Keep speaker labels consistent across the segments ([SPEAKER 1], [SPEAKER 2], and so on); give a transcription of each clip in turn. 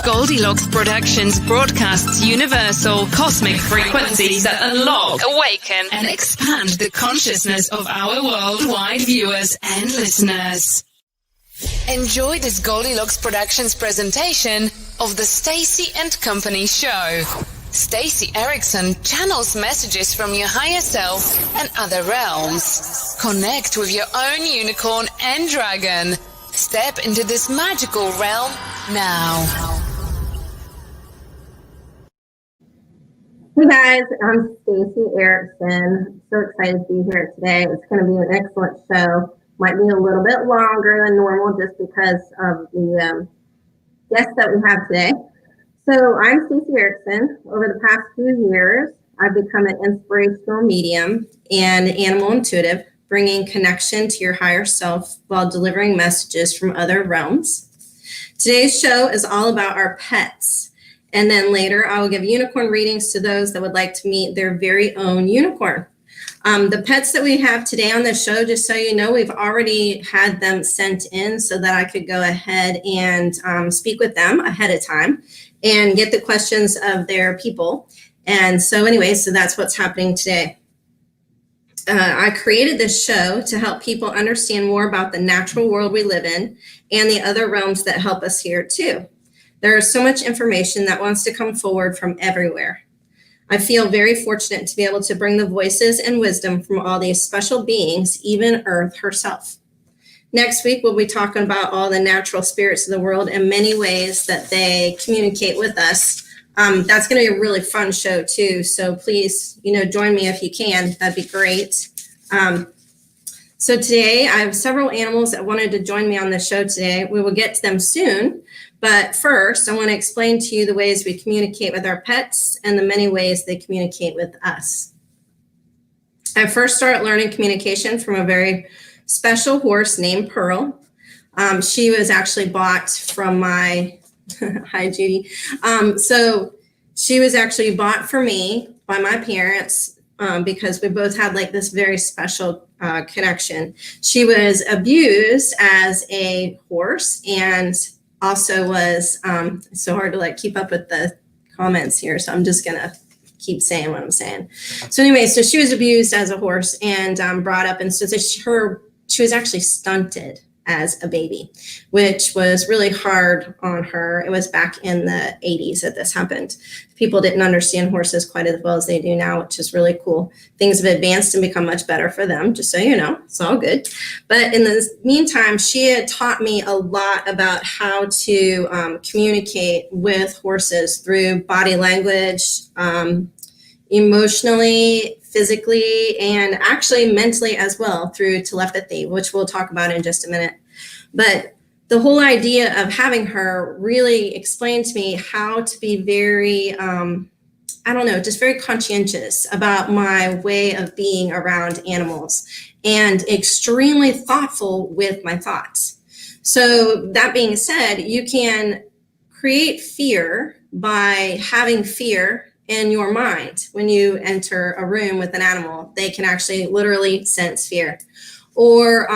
[SPEAKER 1] Goldylocks Productions broadcasts universal cosmic frequencies that unlock, awaken, and expand the consciousness of our worldwide viewers and listeners. Enjoy this Goldylocks Productions presentation of the Stacey and Company show. Stacey Ericson channels messages from your higher self and other realms. Connect with your own unicorn and dragon. Step into this magical realm now.
[SPEAKER 2] Hey guys, I'm Stacey Ericson. So excited to be here today. It's going to be an excellent show. Might be a little bit longer than normal just because of the guests that we have today. So I'm Stacey Ericson. Over the past few years, I've become an inspirational medium and animal intuitive, bringing connection to your higher self while delivering messages from other realms. Today's show is all about our pets. And then later, I will give unicorn readings to those that would like to meet their very own unicorn. The pets that we have today on the show, just so you know, we've already had them sent in so that I could go ahead and speak with them ahead of time and get the questions of their people. And so anyway, so that's what's happening today. I created this show to help people understand more about the natural world we live in and the other realms that help us here too. There is so much information that wants to come forward from everywhere. I feel very fortunate to be able to bring the voices and wisdom from all these special beings, even Earth herself. Next week, we'll be talking about all the natural spirits of the world and many ways that they communicate with us. That's going to be a really fun show too. So please, join me if you can. That'd be great. So today, I have several animals that wanted to join me on the show today. We will get to them soon. But first, I want to explain to you the ways we communicate with our pets and the many ways they communicate with us. I first started learning communication from a very special horse named Pearl. She was actually bought from my, hi Judy. So she was actually bought for me by my parents because we both had like this very special connection. She was abused as a horse and also was, it's so hard to like keep up with the comments here. So I'm just gonna keep saying what I'm saying. So anyway, so she was abused as a horse and brought up, and so she was actually stunted as a baby, which was really hard on her. It was back in the 80s that this happened. People didn't understand horses quite as well as they do now, which is really cool. Things have advanced and become much better for them, just so you know, it's all good. But in the meantime, she had taught me a lot about how to communicate with horses through body language, emotionally, physically, and actually mentally as well through telepathy, which we'll talk about in just a minute. But the whole idea of having her really explained to me how to be very, just very conscientious about my way of being around animals and extremely thoughtful with my thoughts. So that being said, you can create fear by having fear in your mind. When you enter a room with an animal, they can actually literally sense fear. Or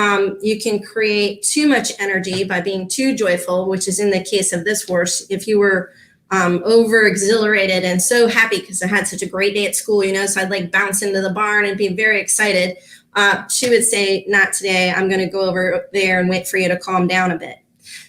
[SPEAKER 2] you can create too much energy by being too joyful, which is in the case of this horse. If you were over exhilarated and so happy because I had such a great day at school, so I'd like bounce into the barn and be very excited. She would say, not today, I'm going to go over there and wait for you to calm down a bit.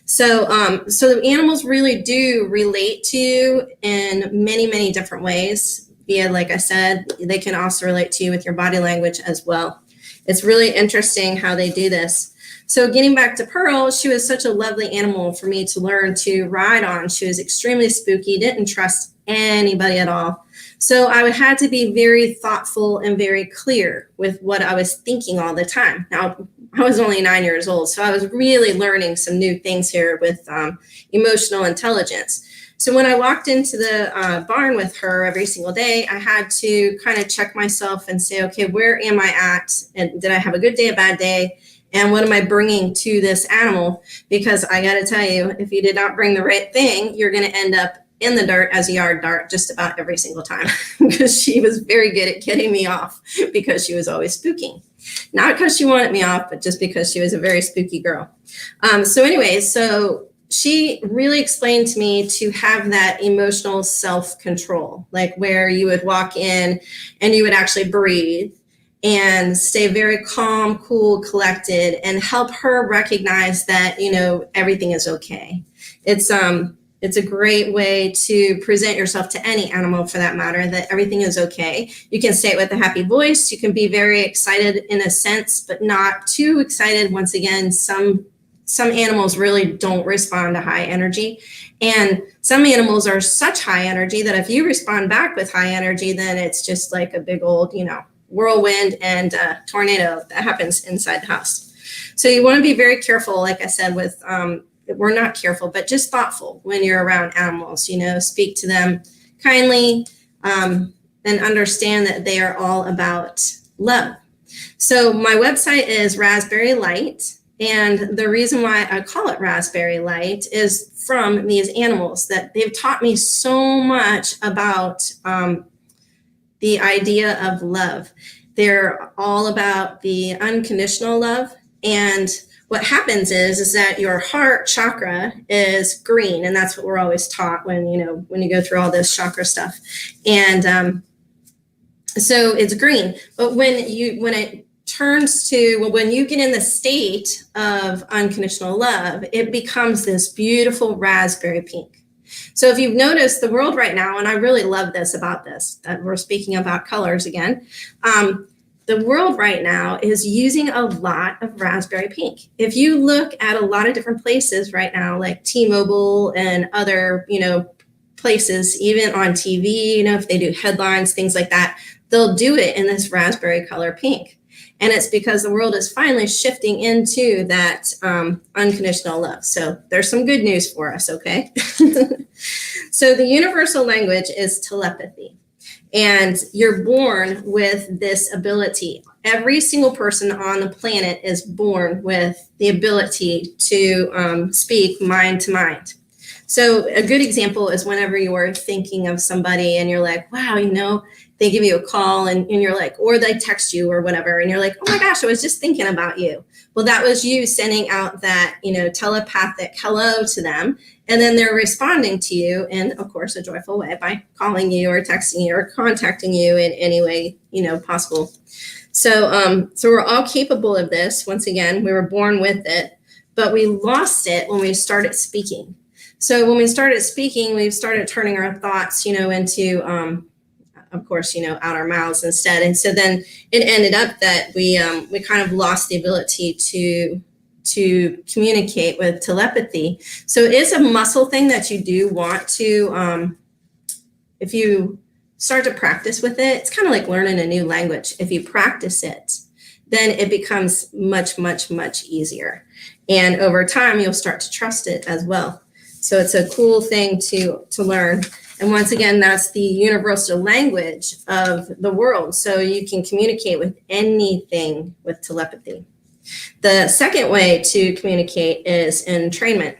[SPEAKER 2] So the animals really do relate to you in many, many different ways. Via, like I said, they can also relate to you with your body language as well. It's really interesting how they do this. So getting back to Pearl, she was such a lovely animal for me to learn to ride on. She was extremely spooky, didn't trust anybody at all. So I had to be very thoughtful and very clear with what I was thinking all the time. Now, I was only 9 years old, so I was really learning some new things here with emotional intelligence. So when I walked into the barn with her every single day, I had to kind of check myself and say, okay, where am I at? And did I have a good day, a bad day? And what am I bringing to this animal? Because I got to tell you, if you did not bring the right thing, you're going to end up in the dirt as a yard dart just about every single time because she was very good at getting me off because she was always spooking. Not because she wanted me off, but just because she was a very spooky girl. So she really explained to me to have that emotional self-control, like where you would walk in and you would actually breathe and stay very calm, cool, collected, and help her recognize that, everything is okay. It's a great way to present yourself to any animal, for that matter, that everything is okay. You can say it with a happy voice. You can be very excited in a sense, but not too excited. Once again, some animals really don't respond to high energy. And some animals are such high energy that if you respond back with high energy, then it's just like a big old, whirlwind and tornado that happens inside the house. So you want to be very careful, like I said, with we're not careful, but just thoughtful when you're around animals. Speak to them kindly, and understand that they are all about love. So my website is Raspberry Light, and the reason why I call it Raspberry Light is from these animals, that they've taught me so much about the idea of love. They're all about the unconditional love. And what happens is that your heart chakra is green, and that's what we're always taught when you go through all this chakra stuff. And so it's green, but when you get in the state of unconditional love, it becomes this beautiful raspberry pink. So if you've noticed the world right now, and I really love that we're speaking about colors again, the world right now is using a lot of raspberry pink. If you look at a lot of different places right now, like T-Mobile and other, places, even on TV, if they do headlines, things like that, they'll do it in this raspberry color pink. And it's because the world is finally shifting into that unconditional love. So there's some good news for us, okay? So the universal language is telepathy. And you're born with this ability. Every single person on the planet is born with the ability to speak mind to mind. So a good example is whenever you're thinking of somebody and you're like, wow, they give you a call and you're like, or they text you or whatever, and you're like, oh my gosh, I was just thinking about you. Well, that was you sending out that, telepathic hello to them. And then they're responding to you in, of course, a joyful way by calling you or texting you or contacting you in any way, possible. So we're all capable of this. Once again, we were born with it, but we lost it when we started speaking. So when we started speaking, we started turning our thoughts, into, of course, out our mouths instead. And so then it ended up that we kind of lost the ability to communicate with telepathy. So it is a muscle thing that you do want to, if you start to practice with it, it's kind of like learning a new language. If you practice it, then it becomes much, much, much easier. And over time, you'll start to trust it as well. So it's a cool thing to learn. And once again, that's the universal language of the world. So you can communicate with anything with telepathy. The second way to communicate is entrainment.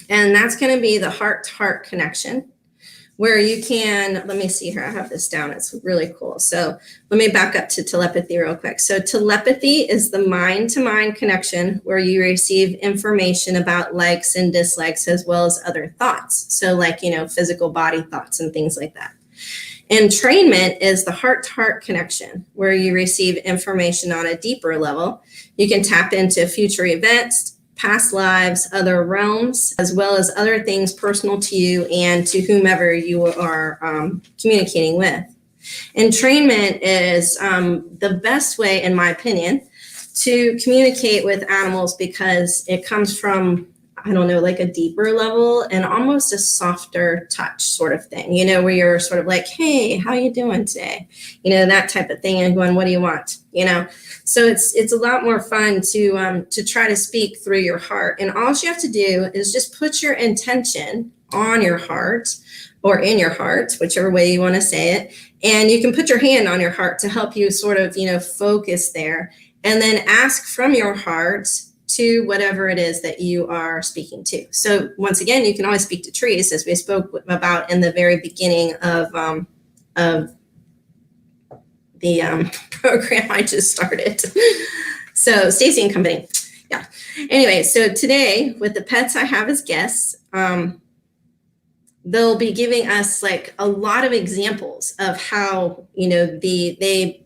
[SPEAKER 2] And that's going to be the heart-to-heart connection, where you can, let me see here, I have this down, it's really cool. So let me back up to telepathy real quick. So telepathy is the mind-to-mind connection where you receive information about likes and dislikes as well as other thoughts. So like, physical body thoughts and things like that. Entrainment is the heart-to-heart connection where you receive information on a deeper level. You can tap into future events, past lives, other realms, as well as other things personal to you and to whomever you are communicating with. Entrainment is the best way, in my opinion, to communicate with animals because it comes from, like a deeper level and almost a softer touch sort of thing, where you're sort of like, hey, how you doing today? That type of thing, and going, what do you want? So it's a lot more fun to try to speak through your heart. And all you have to do is just put your intention on your heart or in your heart, whichever way you want to say it. And you can put your hand on your heart to help you sort of, focus there, and then ask from your heart to whatever it is that you are speaking to. So once again, you can always speak to trees, as we spoke about in the very beginning of program I just started. So Stacey and Company. Yeah. Anyway, so today with the pets I have as guests, they'll be giving us like a lot of examples of how, they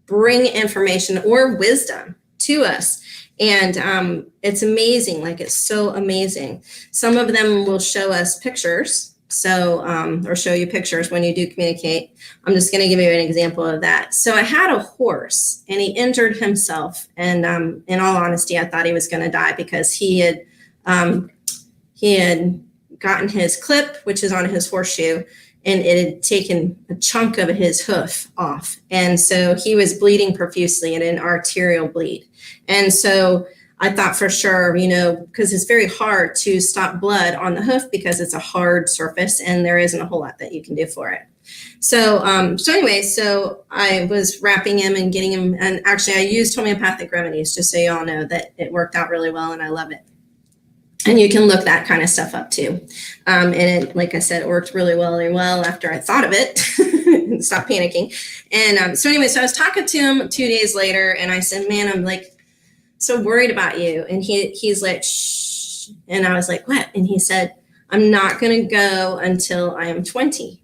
[SPEAKER 2] bring information or wisdom to us. And it's amazing. Like, it's so amazing. Some of them will show us pictures. So, or show you pictures when you do communicate. I'm just going to give you an example of that. So I had a horse and he injured himself. And in all honesty, I thought he was going to die because he had gotten his clip, which is on his horseshoe, and it had taken a chunk of his hoof off. And so he was bleeding profusely and an arterial bleed. And so I thought for sure, because it's very hard to stop blood on the hoof because it's a hard surface and there isn't a whole lot that you can do for it. So anyway, so I was wrapping him and getting him, and actually I used homeopathic remedies, just so you all know that it worked out really well and I love it. And you can look that kind of stuff up too. And it, like I said, it worked really well after I thought of it and stopped panicking. And so anyway, so I was talking to him 2 days later and I said, man, I'm like so worried about you. And he's like, shh. And I was like, what? And he said, I'm not going to go until I am 20.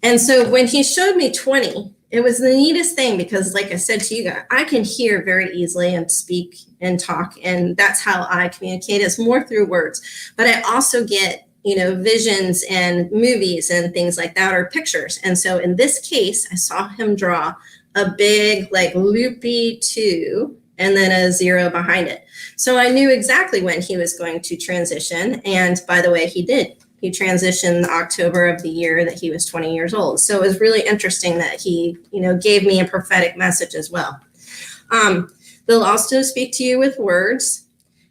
[SPEAKER 2] And so when he showed me 20, it was the neatest thing because, like I said to you guys, I can hear very easily and speak and talk. And that's how I communicate. It's more through words. But I also get, visions and movies and things like that, or pictures. And so in this case, I saw him draw a big, like, loopy 2 and then a 0 behind it. So I knew exactly when he was going to transition. And by the way, he did. He transitioned October of the year that he was 20 years old. So it was really interesting that he, gave me a prophetic message as well. They'll also speak to you with words,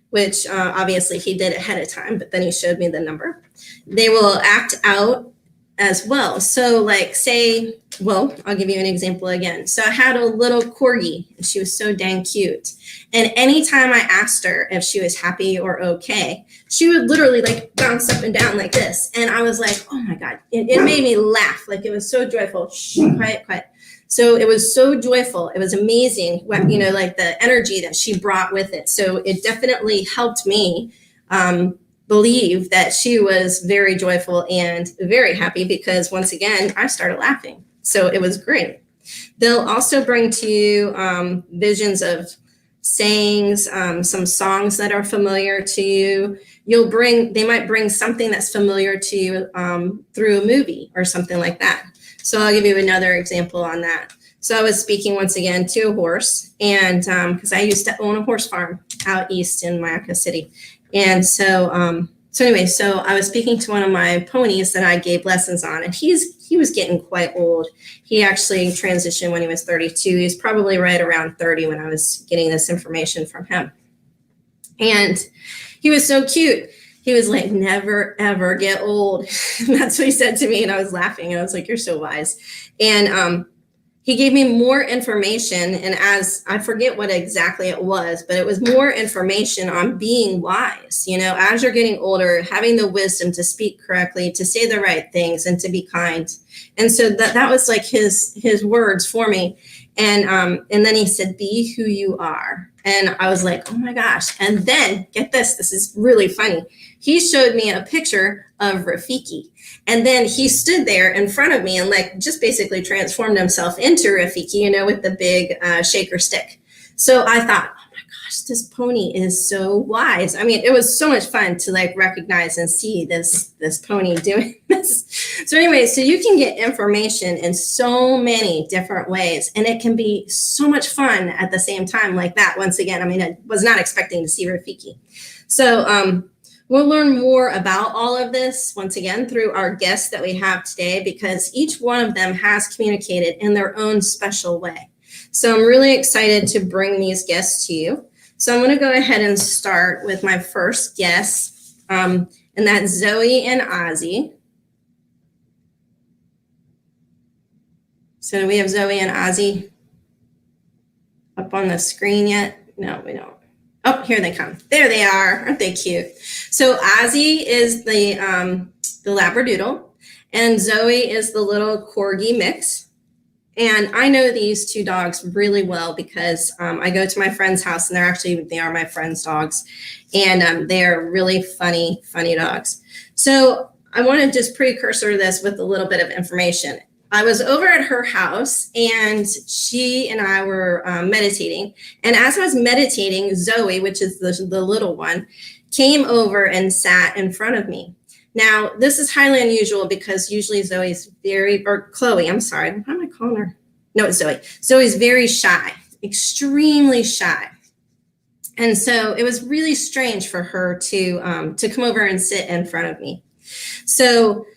[SPEAKER 2] which obviously he did ahead of time, but then he showed me the number. They will act out as well. So like say, well, I'll give you an example again. So I had a little corgi and she was so dang cute. And anytime I asked her if she was happy or okay, she would literally like bounce up and down like this. And I was like, oh my God, it made me laugh. Like, it was so joyful. Shh, quiet. So it was so joyful. It was amazing what, like the energy that she brought with it. So it definitely helped me believe that she was very joyful and very happy because, once again, I started laughing. So it was great. They'll also bring to you visions of sayings, some songs that are familiar to you. They might bring something that's familiar to you through a movie or something like that. So I'll give you another example on that. So I was speaking once again to a horse, and because I used to own a horse farm out east in Mayaca City. And so anyway, so I was speaking to one of my ponies that I gave lessons on, and he was getting quite old. He actually transitioned when he was 32. He was probably right around 30 when I was getting this information from him. And he was so cute. He was like, never, ever get old. That's what he said to me. And I was laughing and I was like, you're so wise. And he gave me more information. And as I forget what exactly it was, but it was more information on being wise. As you're getting older, having the wisdom to speak correctly, to say the right things, and to be kind. And so that was like his words for me. And then he said, be who you are. And I was like, oh my gosh. And then get this is really funny. He showed me a picture of Rafiki. And then he stood there in front of me and like just basically transformed himself into Rafiki, with the big shaker stick. So I thought, oh my gosh, this pony is so wise. I mean, it was so much fun to like recognize and see this pony doing this. So anyway, so you can get information in so many different ways, and it can be so much fun at the same time like that. Once again, I mean, I was not expecting to see Rafiki. So we'll learn more about all of this, once again, through our guests that we have today, because each one of them has communicated in their own special way. So I'm really excited to bring these guests to you. So I'm going to go ahead and start with my first guest, and that's Zoe and Ozzy. So do we have Zoe and Ozzy up on the screen yet? No, we don't. Oh, here they come. There they are. Aren't they cute? So Ozzy is the Labradoodle, and Zoe is the little Corgi mix. And I know these two dogs really well because I go to my friend's house, and they are my friend's dogs, and they are really funny dogs. So I want to just precursor this with a little bit of information. I was over at her house, and she and I were meditating. And as I was meditating, Zoe, which is the little one, came over and sat in front of me. Now, this is highly unusual because usually Chloe, I'm sorry, what am I calling her? No, it's Zoe. Zoe's very shy, extremely shy. And so it was really strange for her to come over and sit in front of me. So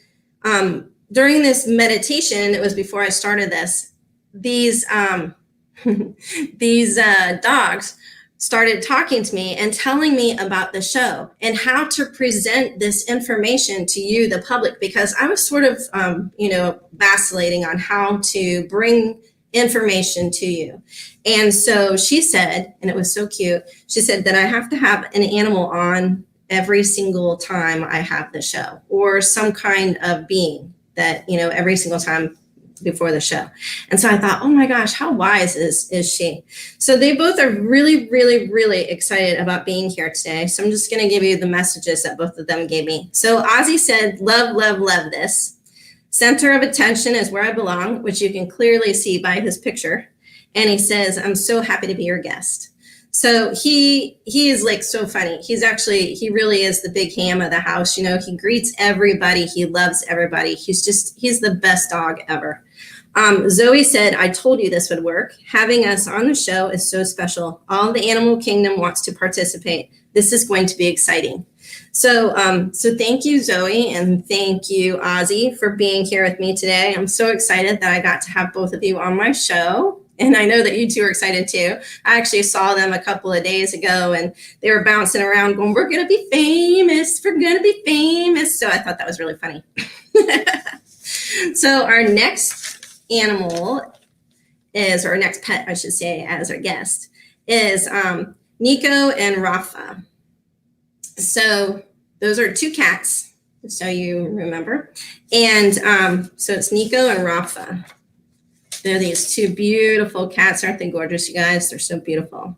[SPEAKER 2] during this meditation, it was before I started this, these dogs started talking to me and telling me about the show and how to present this information to you, the public, because I was sort of, vacillating on how to bring information to you. And so she said, and it was so cute, she said that I have to have an animal on every single time I have the show, or some kind of being that, every single time before the show. And so I thought, oh my gosh, how wise is she? So they both are really, really, really excited about being here today. So I'm just going to give you the messages that both of them gave me. So Ozzy said, love, love, love this. Center of attention is where I belong, which you can clearly see by his picture. And he says, I'm so happy to be your guest. So he is like so funny. He really is the big ham of the house. He greets everybody. He loves everybody. He's the best dog ever. Zoe said, I told you this would work. Having us on the show is so special. All the animal kingdom wants to participate. This is going to be exciting. So thank you, Zoe, and thank you, Ozzy, for being here with me today. I'm so excited that I got to have both of you on my show. And I know that you two are excited too. I actually saw them a couple of days ago, and they were bouncing around going, we're going to be famous. We're going to be famous. So I thought that was really funny. So our next animal our next pet, I should say, as our guest is Nico and Rafa. So those are two cats, so you remember. And so it's Nico and Rafa. They're these two beautiful cats. Aren't they gorgeous, you guys? They're so beautiful.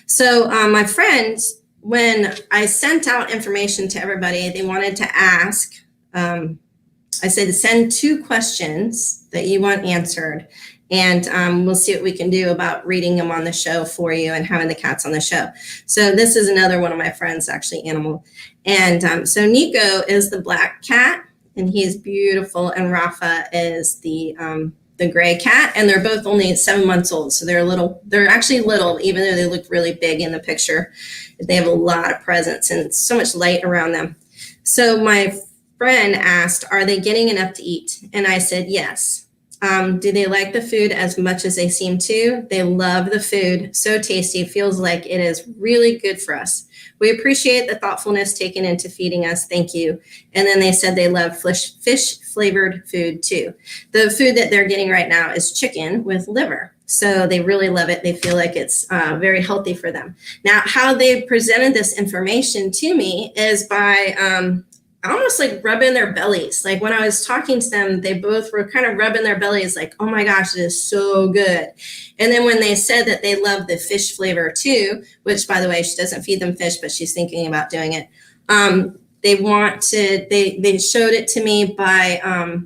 [SPEAKER 2] So my friends, when I sent out information to everybody, they wanted to ask, I said, send 2 questions that you want answered. And we'll see what we can do about reading them on the show for you and having the cats on the show. So this is another one of my friends, actually, animal. And so Nico is the black cat, and he's beautiful. And Rafa is the gray cat, and they're both only 7 months old. So they're actually little, even though they look really big in the picture. They have a lot of presence and so much light around them. So my friend asked, are they getting enough to eat? And I said, yes. Do they like the food as much as they seem to? They love the food. So tasty. Feels like it is really good for us. We appreciate the thoughtfulness taken into feeding us. Thank you. And then they said they love fish flavored food too. The food that they're getting right now is chicken with liver. So they really love it. They feel like it's very healthy for them. Now, how they presented this information to me is by almost like rubbing their bellies. Like when I was talking to them, they both were kind of rubbing their bellies like, oh my gosh, it is so good. And then when they said that they love the fish flavor too, which by the way, she doesn't feed them fish, but she's thinking about doing it. They showed it to me by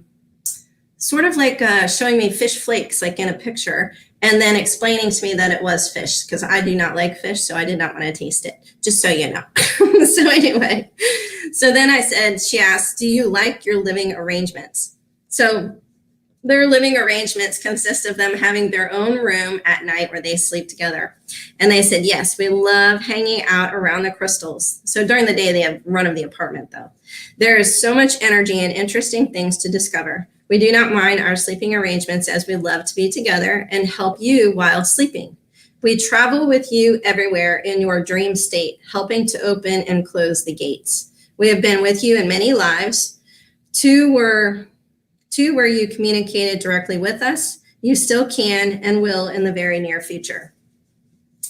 [SPEAKER 2] sort of like showing me fish flakes, like in a picture, and then explaining to me that it was fish, because I do not like fish, so I did not want to taste it, just so you know. So anyway, so then she asked, do you like your living arrangements? So their living arrangements consist of them having their own room at night where they sleep together. And they said, yes, we love hanging out around the crystals. So during the day, they have run of the apartment though. There is so much energy and interesting things to discover. We do not mind our sleeping arrangements as we love to be together and help you while sleeping. We travel with you everywhere in your dream state, helping to open and close the gates. We have been with you in many lives. Two where you communicated directly with us. You still can and will in the very near future.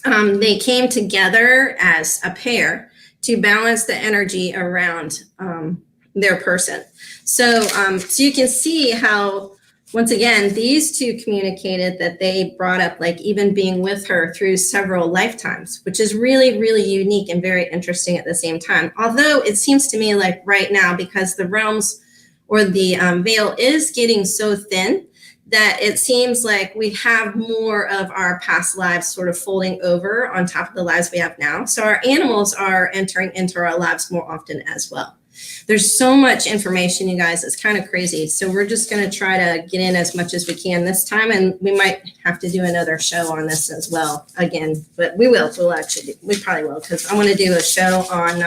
[SPEAKER 2] They came together as a pair to balance the energy around their person. So you can see how once again, these two communicated that they brought up like even being with her through several lifetimes, which is really, really unique and very interesting at the same time. Although it seems to me like right now, because the realms or the veil is getting so thin, that it seems like we have more of our past lives sort of folding over on top of the lives we have now. So our animals are entering into our lives more often as well. There's so much information, you guys, it's kind of crazy. So we're just going to try to get in as much as we can this time. And we might have to do another show on this as well again, but we probably will, because I want to do a show on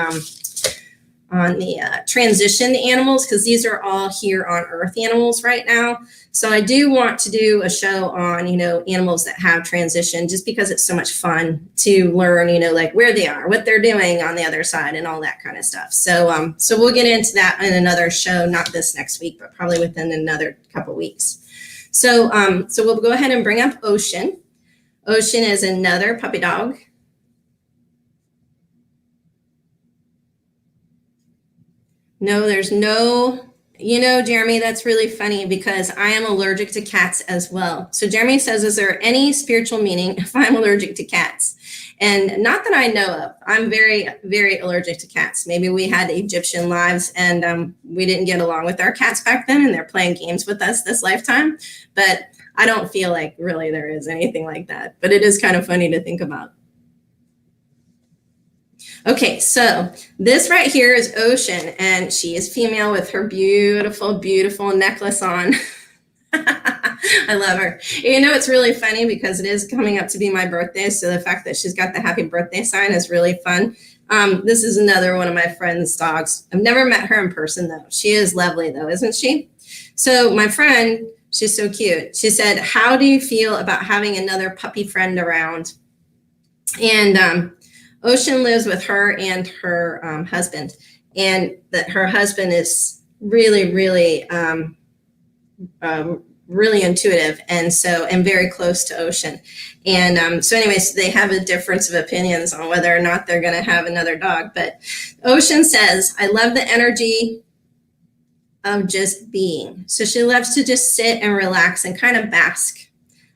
[SPEAKER 2] the transition animals, because these are all here on Earth animals right now. So I do want to do a show on, animals that have transition, just because it's so much fun to learn, like where they are, what they're doing on the other side and all that kind of stuff. So, so we'll get into that in another show, not this next week, but probably within another couple weeks. So, so we'll go ahead and bring up Ocean. Ocean is another puppy dog. No, there's no, Jeremy, that's really funny because I am allergic to cats as well. So Jeremy says, is there any spiritual meaning if I'm allergic to cats? And not that I know of. I'm very, very allergic to cats. Maybe we had Egyptian lives and we didn't get along with our cats back then and they're playing games with us this lifetime. But I don't feel like really there is anything like that. But it is kind of funny to think about. Okay, so this right here is Ocean, and she is female with her beautiful, beautiful necklace on. I love her. It's really funny because it is coming up to be my birthday, so the fact that she's got the happy birthday sign is really fun. This is another one of my friend's dogs. I've never met her in person, though. She is lovely, though, isn't she? So my friend, she's so cute. She said, how do you feel about having another puppy friend around? And Ocean lives with her and her husband, and that her husband is really, really, really intuitive, and very close to Ocean. And so anyways, they have a difference of opinions on whether or not they're going to have another dog. But Ocean says, I love the energy of just being. So she loves to just sit and relax and kind of bask.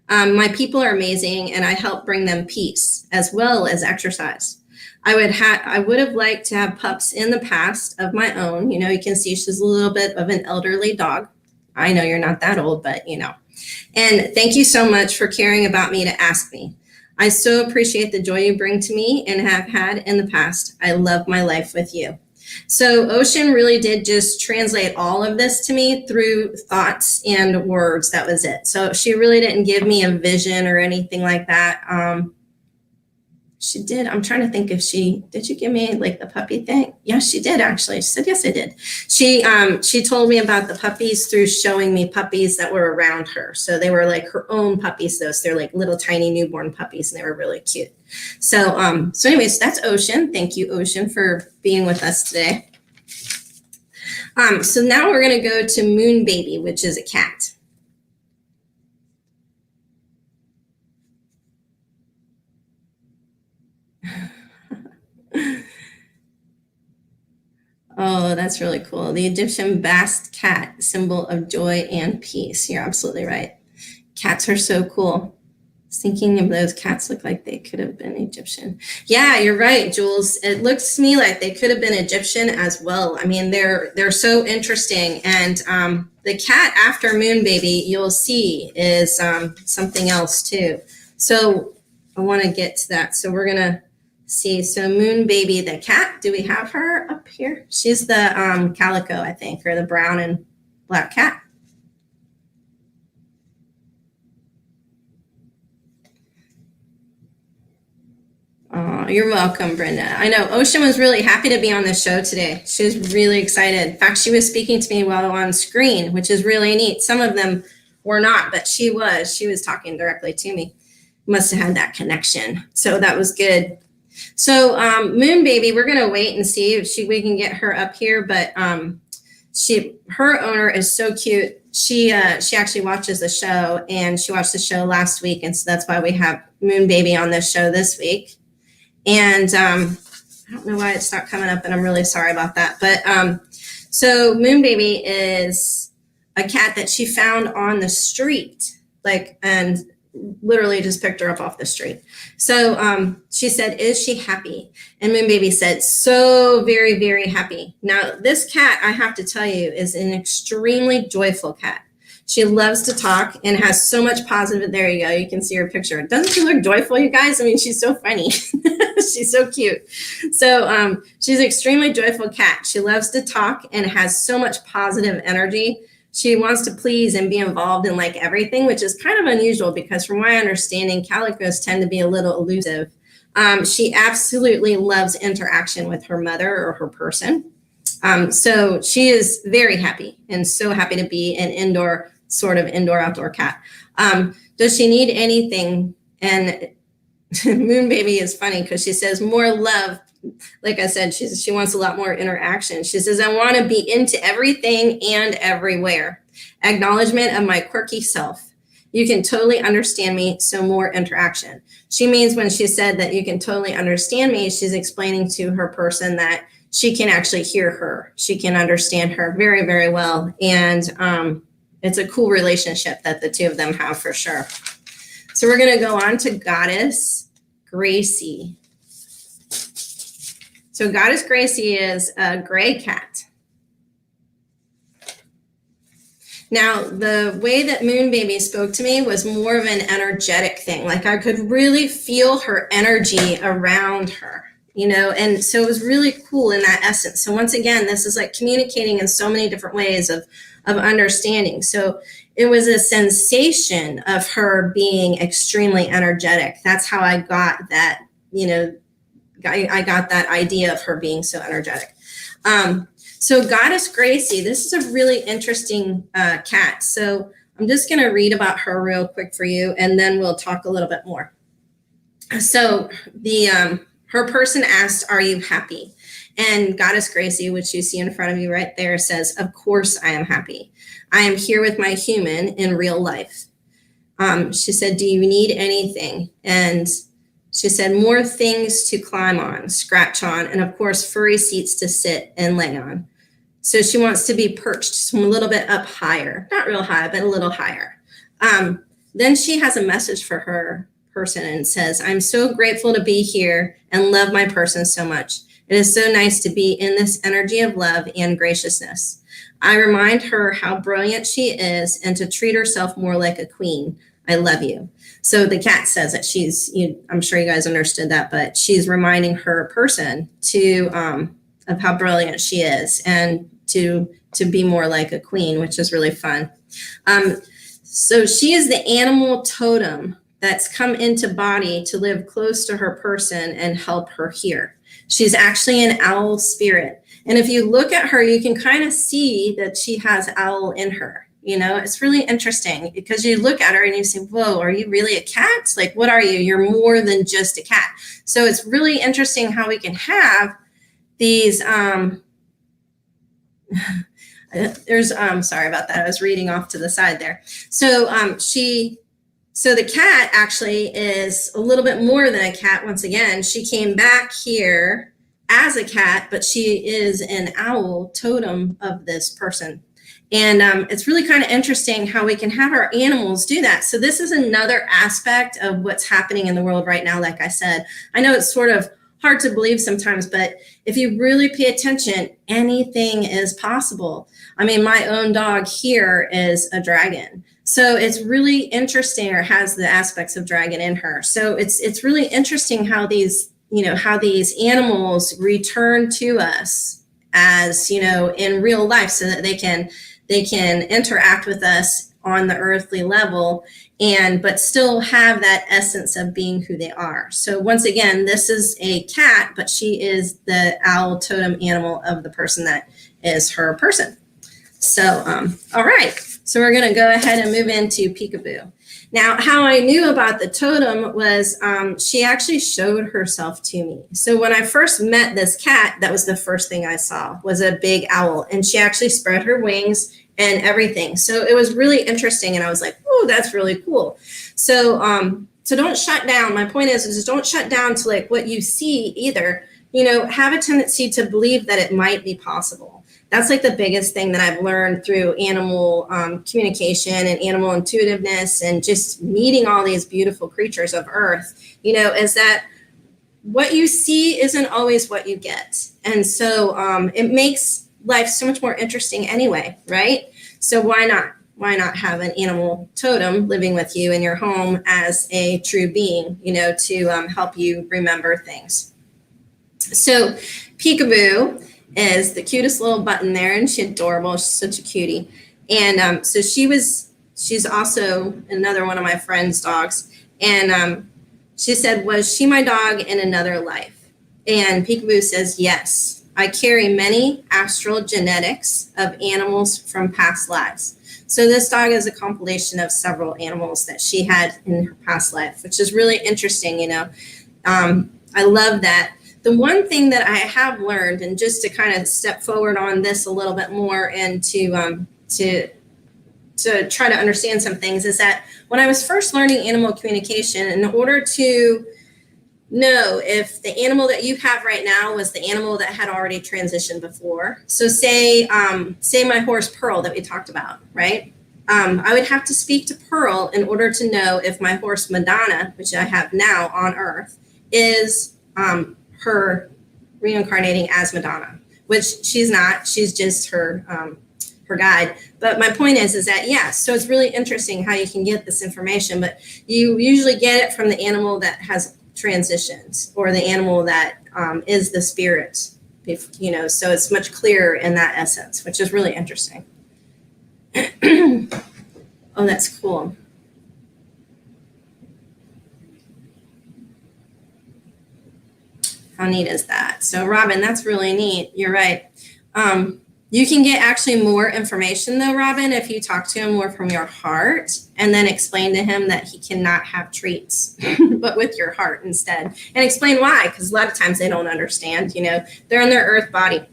[SPEAKER 2] My people are amazing, and I help bring them peace as well as exercise. I would have liked to have pups in the past of my own. You can see she's a little bit of an elderly dog. I know you're not that old, but And thank you so much for caring about me to ask me. I so appreciate the joy you bring to me and have had in the past. I love my life with you. So Ocean really did just translate all of this to me through thoughts and words. That was it. So she really didn't give me a vision or anything like that. She did. I'm trying to think if did you give me like the puppy thing? Yes, she did actually. She said, yes, I did. She told me about the puppies through showing me puppies that were around her. So they were like her own puppies, though. So they're like little tiny newborn puppies, and they were really cute. So, so anyways, that's Ocean. Thank you, Ocean, for being with us today. So now we're going to go to Moon Baby, which is a cat. Oh, that's really cool. The Egyptian bast cat, symbol of joy and peace. You're absolutely right. Cats are so cool. Thinking of those cats look like they could have been Egyptian. Yeah, you're right, Jules. It looks to me like they could have been Egyptian as well. I mean, they're so interesting. And the cat after Moon Baby, you'll see, is something else too. So I want to get to that. So we're going to see. So Moon Baby, the cat, do we have her up here? She's the calico, I think, or the brown and black cat. Oh, you're welcome, Brenda. I know Ocean was really happy to be on the show today. She was really excited. In fact, she was speaking to me while on screen, which is really neat. Some of them were not, but she was talking directly to me. Must have had that connection. So that was good. So Moon Baby, we're going to wait and see if we can get her up here. But her owner is so cute. She actually watches the show, and she watched the show last week. And so that's why we have Moon Baby on this show this week. And I don't know why it's not coming up, and I'm really sorry about that. But so Moon Baby is a cat that she found on the street, and literally just picked her up off the street. So she said, is she happy? And Moon Baby said, so very, very happy. Now, this cat, I have to tell you, is an extremely joyful cat. She loves to talk and has so much positive. There you go. You can see her picture. Doesn't she look joyful, you guys? I mean, she's so funny. She's so cute. So she's an extremely joyful cat. She loves to talk and has so much positive energy. She wants to please and be involved in like everything, which is kind of unusual because from my understanding, calicos tend to be a little elusive. She absolutely loves interaction with her mother or her person. So she is very happy and so happy to be an indoor-outdoor cat. Does she need anything? And Moon Baby is funny because she says more love. Like I said, she wants a lot more interaction. She says, I want to be into everything and everywhere. Acknowledgement of my quirky self. You can totally understand me, so more interaction. She means when she said that you can totally understand me, she's explaining to her person that she can actually hear her. She can understand her very, very well. And it's a cool relationship that the two of them have for sure. So we're going to go on to Goddess Gracie. So Goddess Gracie is a gray cat. Now, the way that Moon Baby spoke to me was more of an energetic thing. Like I could really feel her energy around her, you know, and so it was really cool in that essence. So once again, this is like communicating in so many different ways of understanding. So it was a sensation of her being extremely energetic. That's how I got that, you know, I got that idea of her being so energetic. So Goddess Gracie, this is a really interesting cat. So I'm just going to read about her real quick for you, and then we'll talk a little bit more. So her person asked, are you happy? And Goddess Gracie, which you see in front of you right there, says, of course I am happy. I am here with my human in real life. She said, do you need anything? And she said, more things to climb on, scratch on, and of course, furry seats to sit and lay on. So she wants to be perched a little bit up higher, not real high, but a little higher. Then she has a message for her person and says, I'm so grateful to be here and love my person so much. It is so nice to be in this energy of love and graciousness. I remind her how brilliant she is and to treat herself more like a queen. I love you. So the cat says that I'm sure you guys understood that, but she's reminding her person of how brilliant she is and to be more like a queen, which is really fun. So she is the animal totem that's come into body to live close to her person and help her here. She's actually an owl spirit. And if you look at her, you can kind of see that she has owl in her. You know, it's really interesting because you look at her and you say, whoa, are you really a cat? Like, what are you? You're more than just a cat. So it's really interesting how we can have these, sorry about that. I was reading off to the side there. So so the cat actually is a little bit more than a cat. Once again, she came back here as a cat, but she is an owl totem of this person. And it's really kind of interesting how we can have our animals do that. So this is another aspect of what's happening in the world right now. Like I said, I know it's sort of hard to believe sometimes, but if you really pay attention, anything is possible. I mean, my own dog here is a dragon. So it's really interesting, or has the aspects of dragon in her. So it's really interesting how these animals return to us as, in real life, so that they can interact with us on the earthly level, but still have that essence of being who they are. So once again, this is a cat, but she is the owl totem animal of the person that is her person. So, all right. So we're going to go ahead and move into Peekaboo. Now, how I knew about the totem was she actually showed herself to me. So when I first met this cat, that was the first thing I saw, was a big owl. And she actually spread her wings and everything. So it was really interesting. And I was like, oh, that's really cool. So so don't shut down. My point is don't shut down to like what you see either. Have a tendency to believe that it might be possible. that's like the biggest thing that I've learned through animal communication and animal intuitiveness and just meeting all these beautiful creatures of earth, is that what you see isn't always what you get. And so it makes life so much more interesting anyway, right? So why not? Why not have an animal totem living with you in your home as a true being, to help you remember things? So Peekaboo is the cutest little button there, and she's adorable. She's such a cutie. And so she's also another one of my friend's dogs. And she said, was she my dog in another life? And Peekaboo says, yes, I carry many astral genetics of animals from past lives. So this dog is a compilation of several animals that she had in her past life, which is really interesting, I love that. The one thing that I have learned, and just to kind of step forward on this a little bit more and to try to understand some things, is that when I was first learning animal communication, in order to know if the animal that you have right now was the animal that had already transitioned before. So say my horse Pearl that we talked about, right? I would have to speak to Pearl in order to know if my horse Madonna, which I have now on Earth, is her reincarnating as Madonna, which she's not. She's just her guide. But my point is that, yes, so it's really interesting how you can get this information, but you usually get it from the animal that has transitions or the animal that is the spirit, so it's much clearer in that essence, which is really interesting. Oh, that's cool. How neat is that? So Robin, that's really neat. You're right. You can get actually more information though, Robin, if you talk to him more from your heart and then explain to him that he cannot have treats, but with your heart instead, and explain why, because a lot of times they don't understand, they're in their earth body.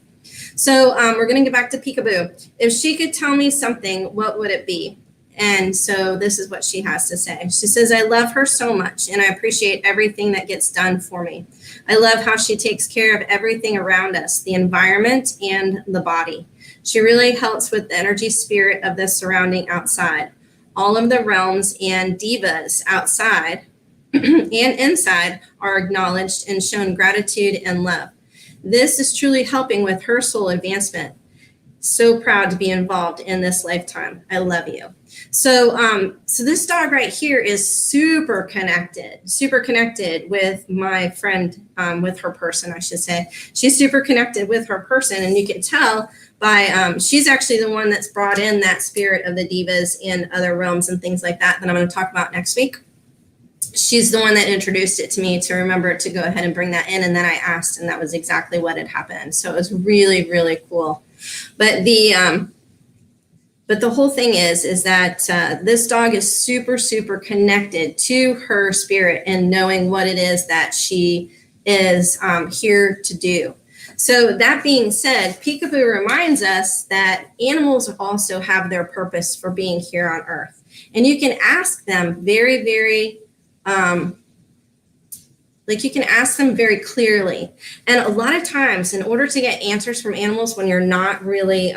[SPEAKER 2] So we're going to get back to Peekaboo. If she could tell me something, what would it be? And so this is what she has to say. She says, I love her so much, and I appreciate everything that gets done for me. I love how she takes care of everything around us, the environment and the body. She really helps with the energy spirit of the surrounding outside. All of the realms and divas outside and inside are acknowledged and shown gratitude and love. This is truly helping with her soul advancement. So proud to be involved in this lifetime. I love you. So this dog right here is super connected with my friend, with her person, I should say. She's super connected with her person, and you can tell by, she's actually the one that's brought in that spirit of the divas in other realms and things like that I'm going to talk about next week. She's the one that introduced it to me to remember to go ahead and bring that in. And then I asked, and that was exactly what had happened. So it was really, really cool. But the whole thing is that this dog is super, super connected to her spirit and knowing what it is that she is here to do. So that being said, Peekaboo reminds us that animals also have their purpose for being here on Earth. And you can ask them very, very you can ask them very clearly. And a lot of times, in order to get answers from animals when you're not really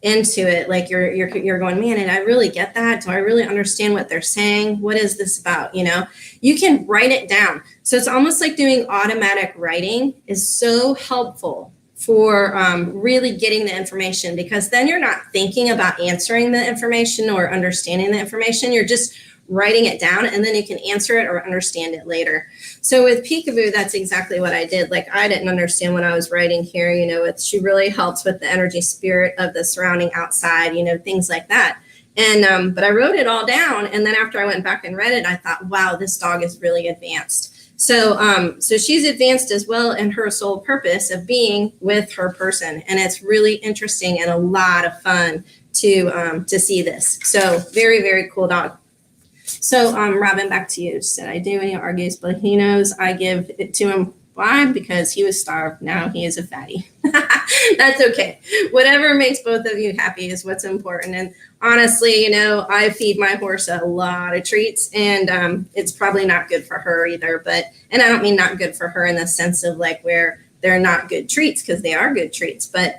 [SPEAKER 2] into it, like you're going, man, and I really get that. Do I really understand what they're saying? What is this about? You can write it down. So it's almost like doing automatic writing is so helpful for really getting the information, because then you're not thinking about answering the information or understanding the information. You're just writing it down, and then you can answer it or understand it later. So with Peekaboo, that's exactly what I did. Like, I didn't understand when I was writing here, she really helps with the energy spirit of the surrounding outside, things like that. And, but I wrote it all down. And then after I went back and read it, I thought, wow, this dog is really advanced. So, so she's advanced as well in her sole purpose of being with her person. And it's really interesting and a lot of fun to see this. So very, very cool dog. So, Robin, back to you. She said, I do, and he argues, but he knows I give it to him. Why? Because he was starved. Now he is a fatty. That's okay. Whatever makes both of you happy is what's important. And honestly, I feed my horse a lot of treats, and it's probably not good for her either. And I don't mean not good for her in the sense of like where they're not good treats, because they are good treats. But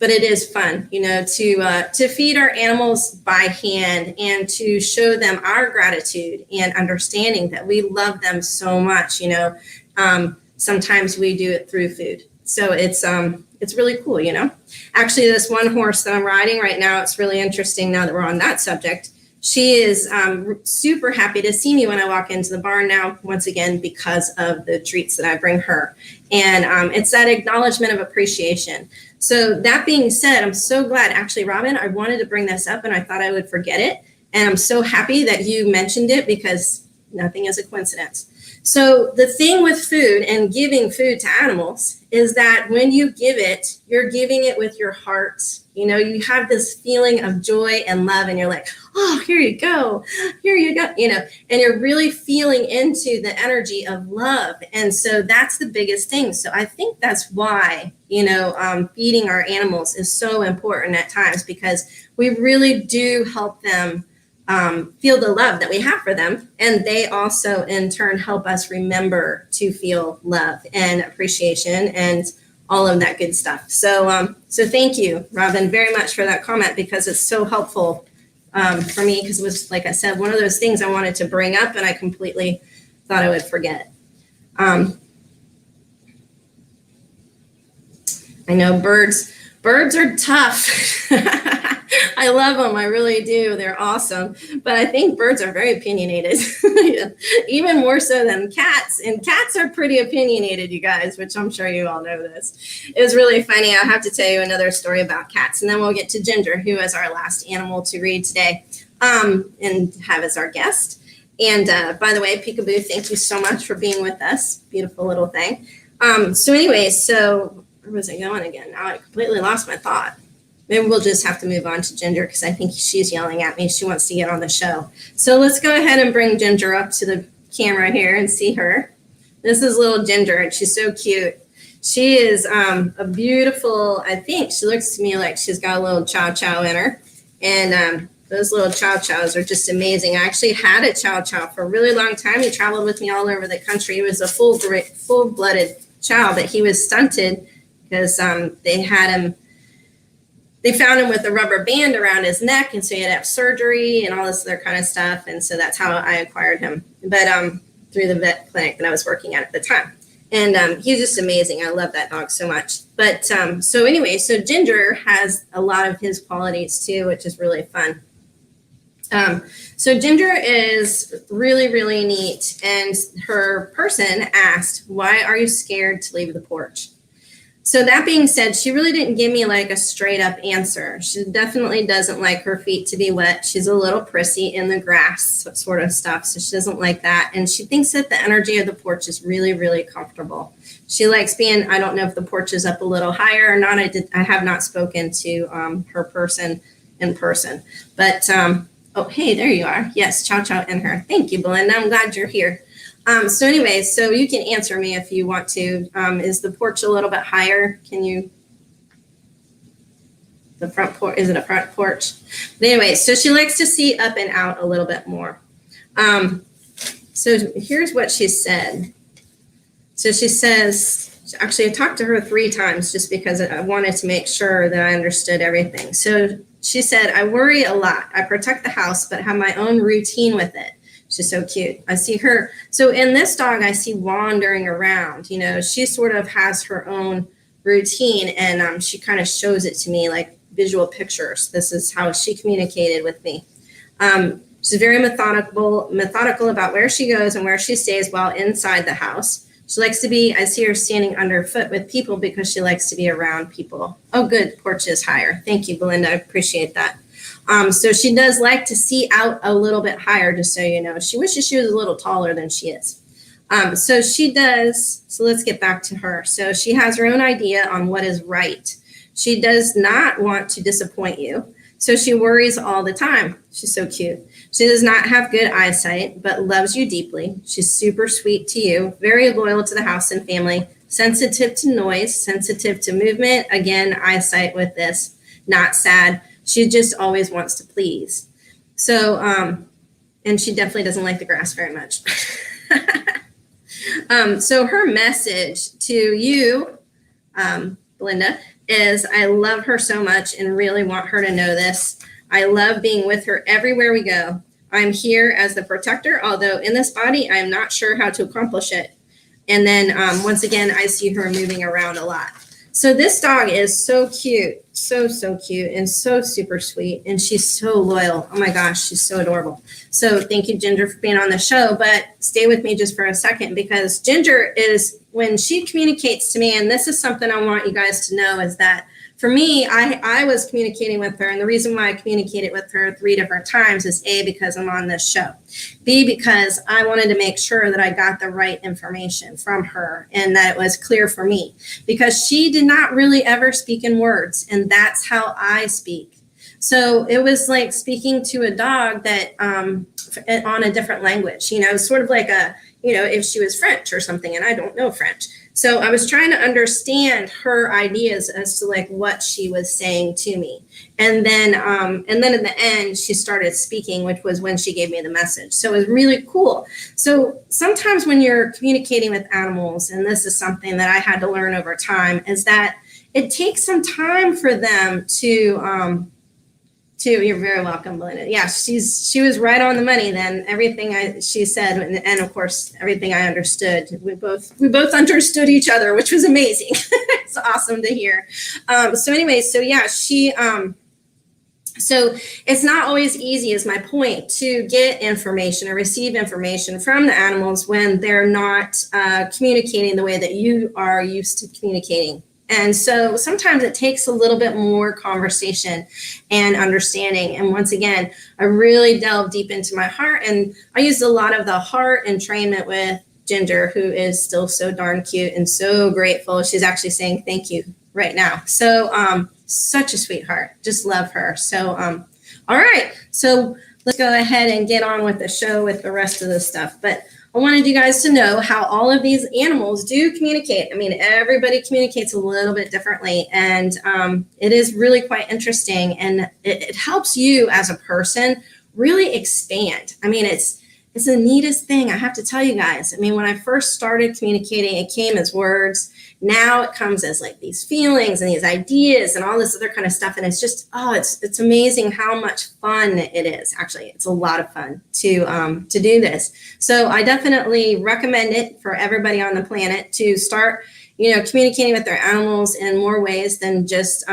[SPEAKER 2] But it is fun, to feed our animals by hand and to show them our gratitude and understanding that we love them so much. Sometimes we do it through food. So it's really cool, Actually, this one horse that I'm riding right now, it's really interesting now that we're on that subject. She is super happy to see me when I walk into the barn now, once again, because of the treats that I bring her. And it's that acknowledgement of appreciation. So that being said, I'm so glad, actually, Robin, I wanted to bring this up and I thought I would forget it. And I'm so happy that you mentioned it because nothing is a coincidence. So the thing with food and giving food to animals is that when you give it, you're giving it with your heart. You have this feeling of joy and love and you're like, oh, here you go, and you're really feeling into the energy of love. And so that's the biggest thing. So I think that's why, feeding our animals is so important at times, because we really do help them feel the love that we have for them. And they also in turn help us remember to feel love and appreciation and all of that good stuff. So thank you, Robin, very much for that comment, because it's so helpful for me, because it was, like I said, one of those things I wanted to bring up and I completely thought I would forget. I know birds are tough. I love them. I really do. They're awesome. But I think birds are very opinionated, even more so than cats. And cats are pretty opinionated, you guys, which I'm sure you all know this. It was really funny. I'll have to tell you another story about cats. And then we'll get to Ginger, who is our last animal to read today and have as our guest. And by the way, Peekaboo, thank you so much for being with us. Beautiful little thing. So where was I going again? Now I completely lost my thought. Maybe we'll just have to move on to Ginger because I think she's yelling at me. She wants to get on the show. So let's go ahead and bring Ginger up to the camera here and see her. This is little Ginger, and she's so cute. She is a beautiful, I think she looks to me like she's got a little chow chow in her. And those little chow chows are just amazing. I actually had a chow chow for a really long time. He traveled with me all over the country. He was a full-blooded chow, but he was stunted because they found him with a rubber band around his neck, and so he had to have surgery and all this other kind of stuff. And so that's how I acquired him, but through the vet clinic that I was working at the time. And he's just amazing. I love that dog so much. But so Ginger has a lot of his qualities too, which is really fun. So Ginger is really, really neat. And her person asked, why are you scared to leave the porch? So that being said, she really didn't give me like a straight up answer. She definitely doesn't like her feet to be wet. She's a little prissy in the grass sort of stuff. So she doesn't like that. And she thinks that the energy of the porch is really, really comfortable. She likes being, I don't know if the porch is up a little higher or not. I have not spoken to her person in person, but oh, hey, there you are. Yes, chow chow in her. Thank you, Belinda. I'm glad you're here. So anyway, so you can answer me if you want to. Is the porch a little bit higher? The front porch, is it a front porch? But anyway, so she likes to see up and out a little bit more. So here's what she said. So she says, actually I talked to her 3 times just because I wanted to make sure that I understood everything. So she said, I worry a lot. I protect the house, but have my own routine with it. She's so cute. I see her. So in this dog, I see wandering around. She sort of has her own routine, and she kind of shows it to me like visual pictures. This is how she communicated with me. She's very methodical about where she goes and where she stays while inside the house. She likes to be, I see her standing underfoot with people because she likes to be around people. Oh, good. Porch is higher. Thank you, Belinda. I appreciate that. So she does like to see out a little bit higher, just so you know. She wishes she was a little taller than she is. So she does. So let's get back to her. So she has her own idea on what is right. She does not want to disappoint you. So she worries all the time. She's so cute. She does not have good eyesight, but loves you deeply. She's super sweet to you, very loyal to the house and family, sensitive to noise, sensitive to movement. Again, eyesight with this, not sad. She just always wants to please. So, and she definitely doesn't like the grass very much. So her message to you, Belinda, is I love her so much and really want her to know this. I love being with her everywhere we go. I'm here as the protector, although in this body, I'm not sure how to accomplish it. And then once again, I see her moving around a lot. So this dog is so cute, so cute and so super sweet. And she's so loyal. Oh my gosh, she's so adorable. So thank you, Ginger, for being on the show. But stay with me just for a second, because Ginger is, when she communicates to me, and this is something I want you guys to know, is that for me, I was communicating with her. And the reason why I communicated with her 3 different times is A, because I'm on this show. B, because I wanted to make sure that I got the right information from her and that it was clear for me, because she did not really ever speak in words. And that's how I speak. So it was like speaking to a dog that on a different language, sort of like if she was French or something, and I don't know French. So I was trying to understand her ideas as to like what she was saying to me. And then in the end, she started speaking, which was when she gave me the message. So it was really cool. So sometimes when you're communicating with animals, and this is something that I had to learn over time, is that it takes some time for them to you're very welcome, Belinda. Yeah, she was right on the money then. Everything she said, and of course everything I understood. We both understood each other, which was amazing. It's awesome to hear. So anyway, so yeah, so it's not always easy, is my point, to get information or receive information from the animals when they're not communicating the way that you are used to communicating. And so sometimes it takes a little bit more conversation and understanding. And once again, I really delved deep into my heart, and I used a lot of the heart entrainment with Ginger, who is still so darn cute and so grateful. She's actually saying thank you right now. So such a sweetheart. Just love her. So all right. So let's go ahead and get on with the show with the rest of the stuff. But I wanted you guys to know how all of these animals do communicate. I mean, everybody communicates a little bit differently, and it is really quite interesting, and it helps you as a person really expand. I mean, it's the neatest thing, I have to tell you guys. I mean, when I first started communicating, it came as words. Now it comes as like these feelings and these ideas and all this other kind of stuff. And it's just, it's amazing how much fun it is. Actually, it's a lot of fun to do this. So I definitely recommend it for everybody on the planet to start, communicating with their animals in more ways than just,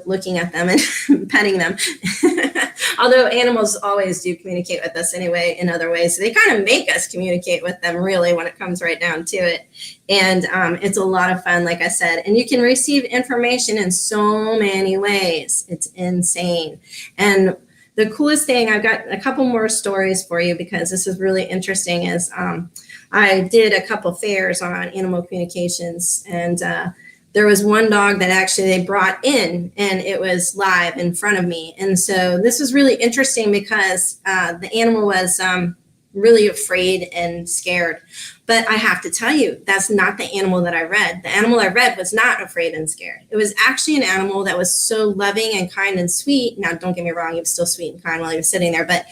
[SPEAKER 2] looking at them and petting them. Although animals always do communicate with us anyway in other ways. So they kind of make us communicate with them, really, when it comes right down to it. And it's a lot of fun, like I said. And you can receive information in so many ways. It's insane. And the coolest thing, I've got a couple more stories for you, because this is really interesting, is I did a couple fairs on animal communications, and there was one dog that actually they brought in, and it was live in front of me. And so this was really interesting because the animal was really afraid and scared. But I have to tell you, that's not the animal that I read. The animal I read was not afraid and scared. It was actually an animal that was so loving and kind and sweet. Now, don't get me wrong, he was still sweet and kind while he was sitting there, but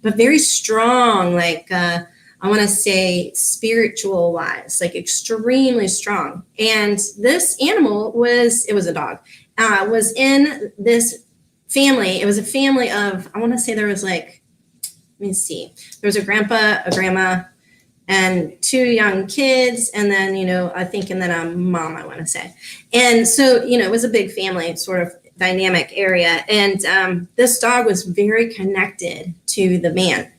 [SPEAKER 2] very strong, like I want to say spiritual wise, like extremely strong. And this animal was a dog, was in this family. It was a family of, I want to say there was like, let me see, there was a grandpa, a grandma, and 2 young kids. And then, I think, and then a mom, I want to say. And so, it was a big family sort of dynamic area. And this dog was very connected to the man.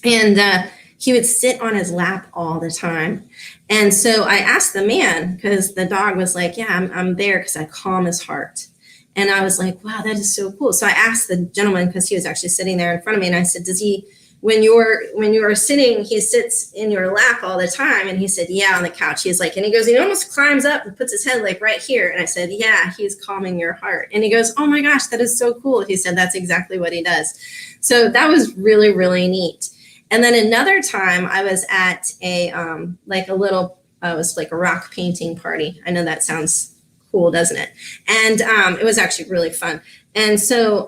[SPEAKER 2] And he would sit on his lap all the time. And so I asked the man, because the dog was like, yeah, I'm there because I calm his heart. And I was like, wow, that is so cool. So I asked the gentleman, because he was actually sitting there in front of me, and I said, does he, when you're sitting, he sits in your lap all the time? And he said, yeah, on the couch. He's like, and he goes, he almost climbs up and puts his head like right here. And I said, yeah, he's calming your heart. And he goes, oh my gosh, that is so cool. He said, that's exactly what he does. So that was really, really neat. And then another time I was at it was like a rock painting party. I know that sounds cool, doesn't it? And it was actually really fun. And so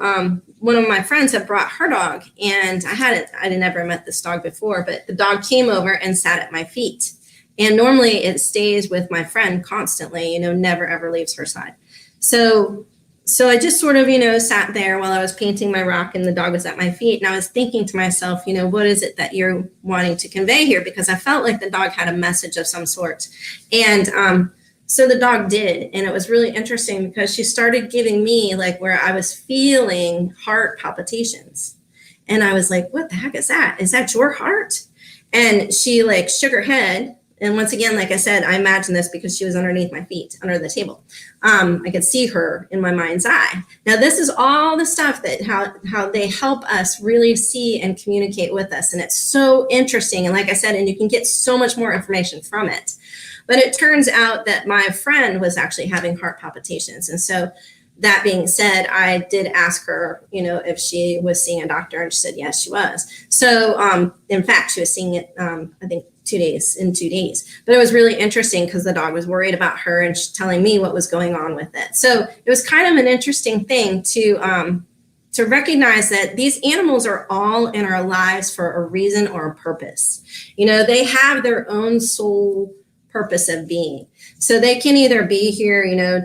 [SPEAKER 2] one of my friends had brought her dog, and I had never met this dog before, but the dog came over and sat at my feet. And normally it stays with my friend constantly, never ever leaves her side. So I just sort of, sat there while I was painting my rock and the dog was at my feet. And I was thinking to myself, what is it that you're wanting to convey here? Because I felt like the dog had a message of some sort. And so the dog did. And it was really interesting because she started giving me like where I was feeling heart palpitations. And I was like, what the heck is that? Is that your heart? And she like shook her head. And once again, like I said, I imagined this because she was underneath my feet, under the table. I could see her in my mind's eye. Now, this is all the stuff that how they help us really see and communicate with us. And it's so interesting. And like I said, and you can get so much more information from it. But it turns out that my friend was actually having heart palpitations. And so that being said, I did ask her, if she was seeing a doctor, and she said, yes, she was. So in fact, she was seeing it, I think, 2 days. But it was really interesting because the dog was worried about her and she's telling me what was going on with it. So it was kind of an interesting thing to recognize that these animals are all in our lives for a reason or a purpose. They have their own soul purpose of being. So they can either be here,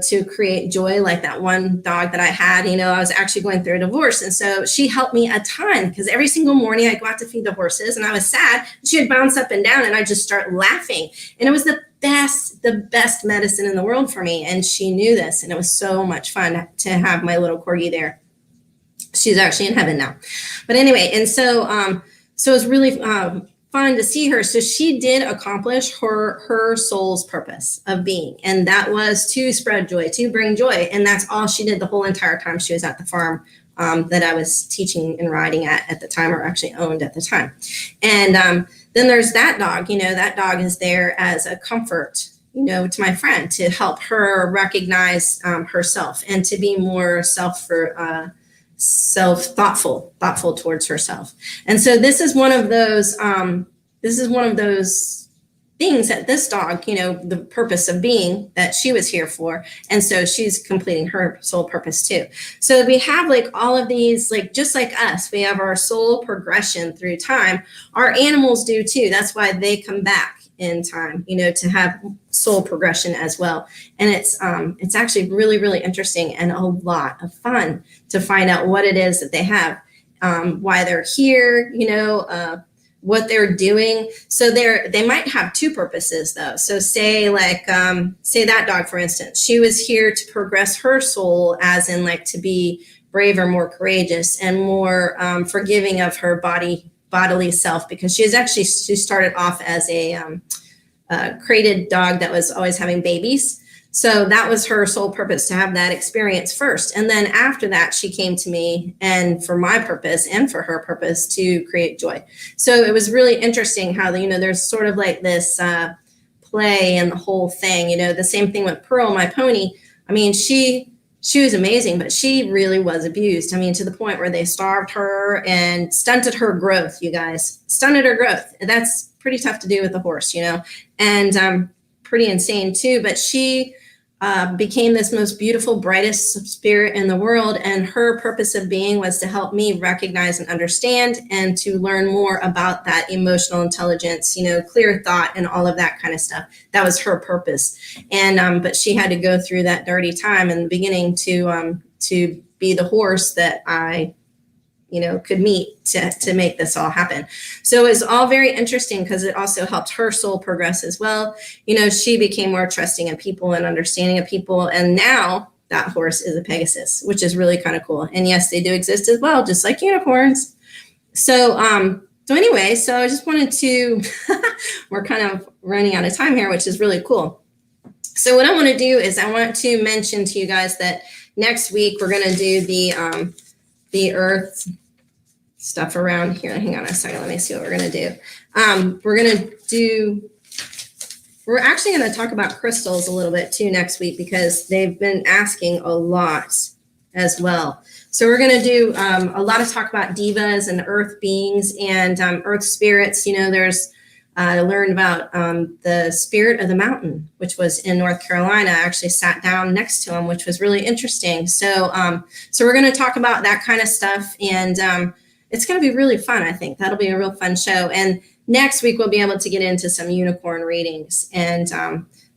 [SPEAKER 2] to create joy, like that one dog that I had. I was actually going through a divorce. And so she helped me a ton because every single morning I go out to feed the horses and I was sad. She would bounce up and down and I just start laughing. And it was the best medicine in the world for me. And she knew this. And it was so much fun to have my little corgi there. She's actually in heaven now. But anyway, and so it was really fun to see her. So she did accomplish her soul's purpose of being. And that was to spread joy, to bring joy. And that's all she did the whole entire time she was at the farm that I was teaching and riding at the time, or actually owned at the time. And then there's that dog, that dog is there as a comfort, to my friend, to help her recognize herself and to be more thoughtful towards herself. And so this is one of those things that this dog, the purpose of being that she was here for. And so she's completing her soul purpose too. So we have like all of these, like, just like us, we have our soul progression through time. Our animals do too. That's why they come back in time, to have soul progression as well. And it's actually really, really interesting and a lot of fun to find out what it is that they have, why they're here, what they're doing. So they might have two purposes though. So say that dog, for instance, she was here to progress her soul, as in like to be braver, more courageous, and more forgiving of her bodily self, because she started off as a crated dog that was always having babies. So that was her sole purpose, to have that experience first. And then after that, she came to me, and for my purpose and for her purpose, to create joy. So it was really interesting how, there's sort of like this play in the whole thing. The same thing with Pearl, my pony. I mean, she was amazing, but she really was abused. I mean, to the point where they starved her and stunted her growth, you guys. Stunted her growth. That's pretty tough to do with a horse, and pretty insane too. But she became this most beautiful, brightest spirit in the world. And her purpose of being was to help me recognize and understand, and to learn more about that emotional intelligence, clear thought, and all of that kind of stuff. That was her purpose. And but she had to go through that dirty time in the beginning to be the horse that I could meet to make this all happen. So it was all very interesting because it also helped her soul progress as well. She became more trusting of people and understanding of people. And now that horse is a Pegasus, which is really kind of cool. And yes, they do exist as well, just like unicorns. So anyway, so I just wanted to, we're kind of running out of time here, which is really cool. So what I want to do is I want to mention to you guys that next week we're going to do the earth stuff around here. Hang on a second. Let me see what we're going to do. We're actually going to talk about crystals a little bit too next week, because they've been asking a lot as well. So we're going to do a lot of talk about divas and earth beings and earth spirits. I learned about the spirit of the mountain, which was in North Carolina. I actually sat down next to him, which was really interesting. So we're going to talk about that kind of stuff, and it's going to be really fun. I think that'll be a real fun show. And next week we'll be able to get into some unicorn readings, and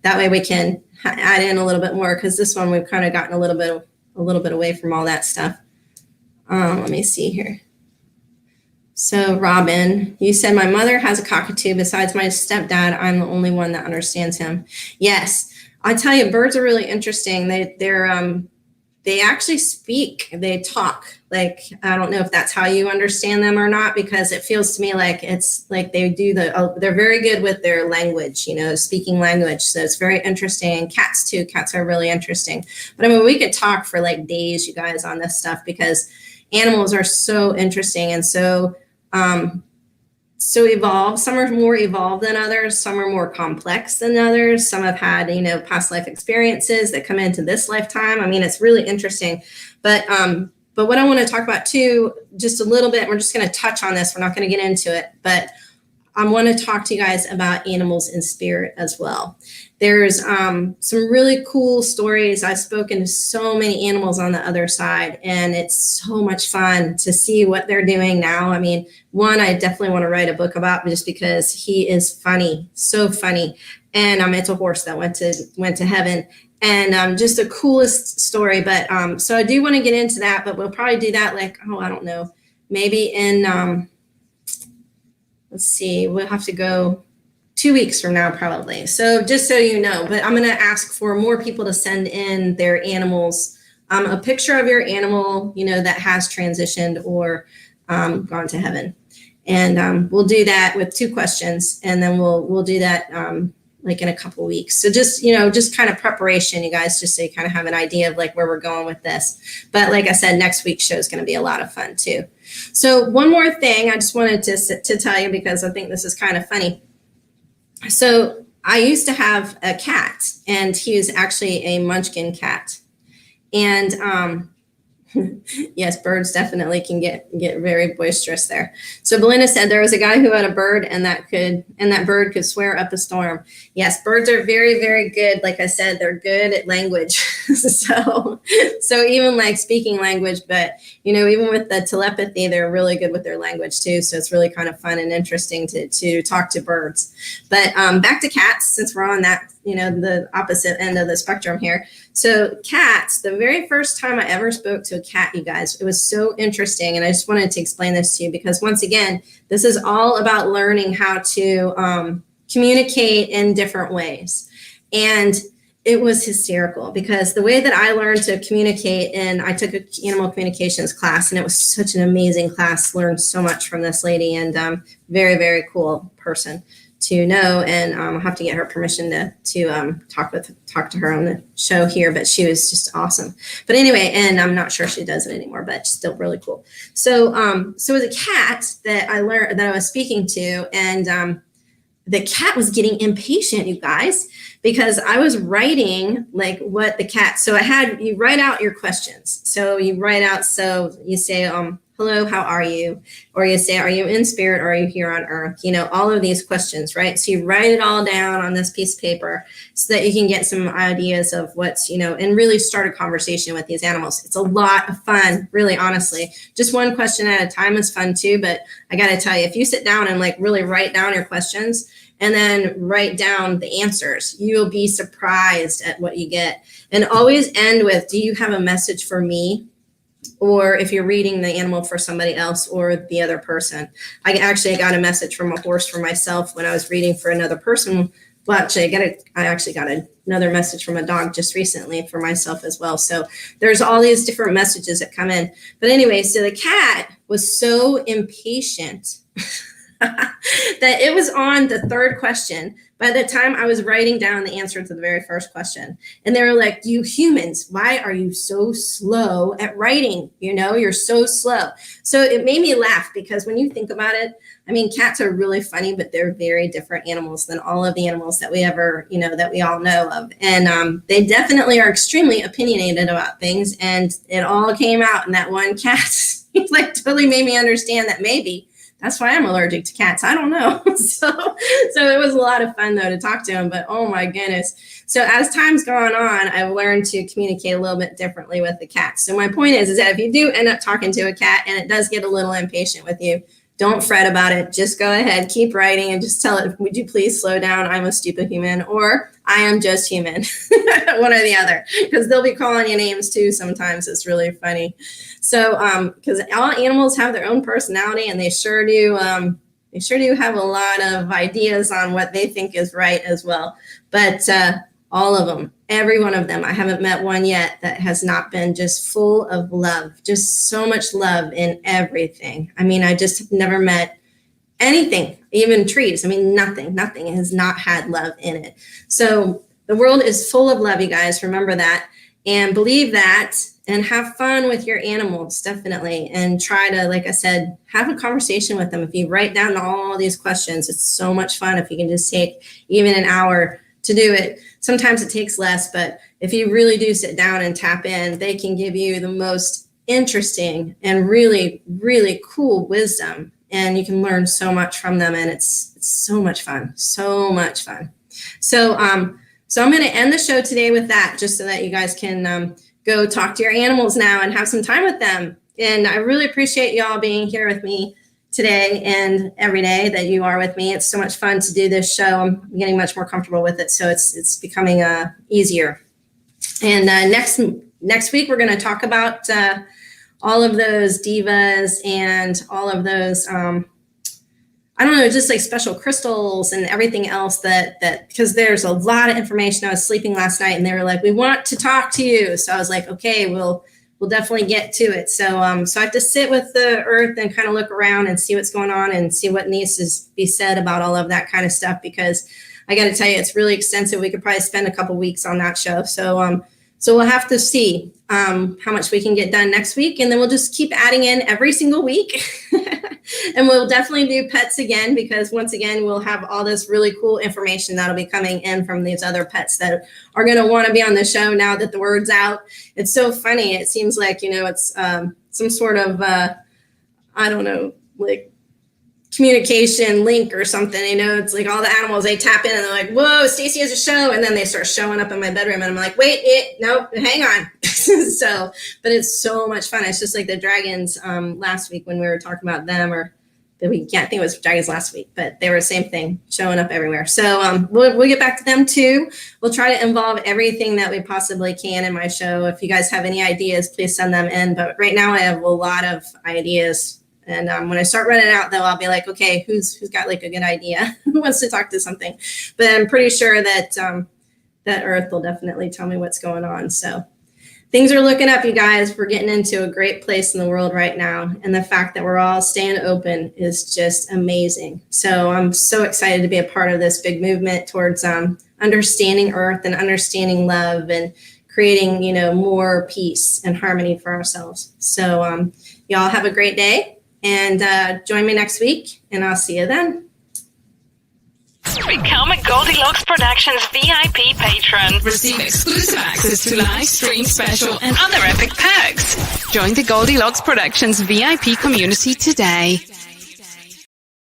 [SPEAKER 2] that way we can add in a little bit more, because this one we've kind of gotten a little bit away from all that stuff. Let me see here. So Robin, you said my mother has a cockatoo. Besides my stepdad, I'm the only one that understands him. Yes, I tell you, birds are really interesting. They actually speak. They talk. Like, I don't know if that's how you understand them or not, because it feels to me like it's like they do they're very good with their language, speaking language. So it's very interesting. And cats too. Cats are really interesting. But I mean, we could talk for like days, you guys, on this stuff, because animals are so interesting and so evolved. Some are more evolved than others. Some are more complex than others. Some have had, past life experiences that come into this lifetime. I mean, it's really interesting. But what I want to talk about too, just a little bit, we're just going to touch on this. We're not going to get into it, but I want to talk to you guys about animals in spirit as well. There's some really cool stories. I've spoken to so many animals on the other side, and it's so much fun to see what they're doing now. I mean, one I definitely want to write a book about, just because he is funny, so funny. And it's a horse that went to heaven, and just the coolest story. But so I do want to get into that, but we'll probably do that I don't know, maybe in let's see, we'll have to go 2 weeks from now, probably. So just so you know, but I'm going to ask for more people to send in their animals, a picture of your animal, that has transitioned or gone to heaven. And we'll do that with 2 questions. And then we'll do that in a couple weeks. So just, just kind of preparation, you guys, just so you kind of have an idea of where we're going with this. But like I said, next week's show is going to be a lot of fun too. So one more thing I just wanted to tell you, because I think this is kind of funny. So I used to have a cat, and he was actually a munchkin cat. And yes, birds definitely can get very boisterous there. So Belinda said there was a guy who had a bird, and that bird could swear up a storm. Yes, birds are very, very good. Like I said, they're good at language. so even speaking language, but even with the telepathy, they're really good with their language too. So it's really kind of fun and interesting to talk to birds. But back to cats, since we're on that, the opposite end of the spectrum here. So cats, the very first time I ever spoke to a cat, you guys, it was so interesting. And I just wanted to explain this to you, because once again, this is all about learning how to communicate in different ways. And it was hysterical, because the way that I learned to communicate, and I took an animal communications class, and it was such an amazing class, learned so much from this lady, and very, very cool person to know. And I'll have to get her permission to talk to her on the show here, but she was just awesome. But anyway, and I'm not sure she does it anymore, but she's still really cool. So it was a cat that I was speaking to, and the cat was getting impatient, you guys, because I was writing what the cat, so you write out your questions. So you write out, so you say, hello, how are you? Or you say, are you in spirit, or are you here on earth? All of these questions, right? So you write it all down on this piece of paper so that you can get some ideas of what's, and really start a conversation with these animals. It's a lot of fun, really, honestly. Just one question at a time is fun too, but I got to tell you, if you sit down and really write down your questions and then write down the answers, you'll be surprised at what you get. And always end with, do you have a message for me? Or if you're reading the animal for somebody else or the other person. I got a message from a horse for myself when I was reading for another person. Well, actually, I actually got another message from a dog just recently for myself as well. So there's all these different messages that come in. But anyway, so the cat was so impatient that it was on the 3rd question by the time I was writing down the answer to the very first question. And they were like, you humans, why are you so slow at writing? You're so slow. So it made me laugh, because when you think about it, I mean, cats are really funny, but they're very different animals than all of the animals that we ever, that we all know of. And they definitely are extremely opinionated about things. And it all came out in that one cat. Totally made me understand that maybe that's why I'm allergic to cats. I don't know. So it was a lot of fun, though, to talk to him. But oh, my goodness. So as time's gone on, I've learned to communicate a little bit differently with the cats. So my point is that if you do end up talking to a cat and it does get a little impatient with you, Don't fret about it. Just go ahead, keep writing, and just tell it, would you please slow down? I'm a stupid human, or I am just human, one or the other, because they'll be calling you names too sometimes. It's really funny. So, because all animals have their own personality, and they sure do have a lot of ideas on what they think is right as well. But all of them, every one of them, I haven't met one yet that has not been just full of love, just so much love in everything. I mean, I just have never met anything, even trees. I mean, nothing has not had love in it. So the world is full of love, you guys. Remember that and believe that, and have fun with your animals, definitely. And try to, like I said, have a conversation with them. If you write down all these questions, it's so much fun if you can just take even an hour to do it. Sometimes it takes less, but if you really do sit down and tap in, they can give you the most interesting and really, really cool wisdom. And you can learn so much from them. And it's so much fun, so much fun. So I'm going to end the show today with that, just so that you guys can go talk to your animals now and have some time with them. And I really appreciate y'all being here with me today and every day that you are with me. It's so much fun to do this show. I'm getting much more comfortable with it, so it's becoming easier. And next week we're going to talk about all of those divas and all of those I don't know, just like special crystals and everything else that because there's a lot of information. I was sleeping last night and they were like, we want to talk to you. So I was like, okay, we'll definitely get to it. So so I have to sit with the earth and kind of look around and see what's going on and see what needs to be said about all of that kind of stuff, because I got to tell you, it's really extensive. We could probably spend a couple weeks on that show. So so we'll have to see how much we can get done next week, and then we'll just keep adding in every single week. And we'll definitely do pets again, because once again, we'll have all this really cool information that'll be coming in from these other pets that are going to want to be on the show now that the word's out. It's so funny. It seems like, it's some sort of, I don't know, like communication link or something. It's like all the animals, they tap in and they're like, whoa, Stacey has a show. And then they start showing up in my bedroom and I'm like, wait, no, hang on. But it's so much fun. It's just like the dragons last week when we were talking about them, or the week, I think it was dragons last week, but they were the same thing, showing up everywhere. So we'll get back to them too. We'll try to involve everything that we possibly can in my show. If you guys have any ideas, please send them in. But right now I have a lot of ideas. And when I start running out, though, I'll be like, okay, who's got like a good idea? Who wants to talk to something? But I'm pretty sure that that Earth will definitely tell me what's going on. So things are looking up, you guys. We're getting into a great place in the world right now. And the fact that we're all staying open is just amazing. So I'm so excited to be a part of this big movement towards understanding Earth and understanding love and creating, more peace and harmony for ourselves. So y'all have a great day. And join me next week, and I'll see you then.
[SPEAKER 1] Become a Goldylocks Productions VIP patron. Receive exclusive access to live stream special and other epic perks. Join the Goldylocks Productions VIP community today.